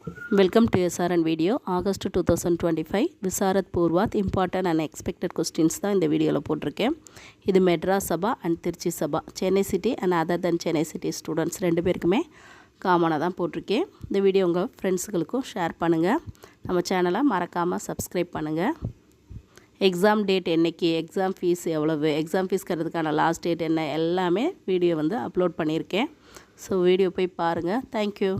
Welcome to SRN video. August 2025 விசாரத் Purvardh important and expected questions தான் இந்த வீடியோவில் போட்டிருக்கேன். இது Madras Sabha and Trichy Sabha Chennai city and other தென் சென்னை சிட்டி ஸ்டூடெண்ட்ஸ் ரெண்டு பேருக்குமே காமனாக தான் போட்டிருக்கேன். இந்த வீடியோ உங்கள் ஃப்ரெண்ட்ஸுகளுக்கும் ஷேர் பண்ணுங்கள். நம்ம சேனலை மறக்காமல் சப்ஸ்கிரைப் பண்ணுங்கள். எக்ஸாம் டேட் என்றைக்கு, எக்ஸாம் ஃபீஸ் எவ்வளவு, எக்ஸாம் ஃபீஸ் கட்டுறதுக்கான லாஸ்ட் டேட் என்ன, எல்லாமே வீடியோ வந்து அப்லோட் பண்ணியிருக்கேன். ஸோ வீடியோ போய் பாருங்கள். தேங்க்யூ.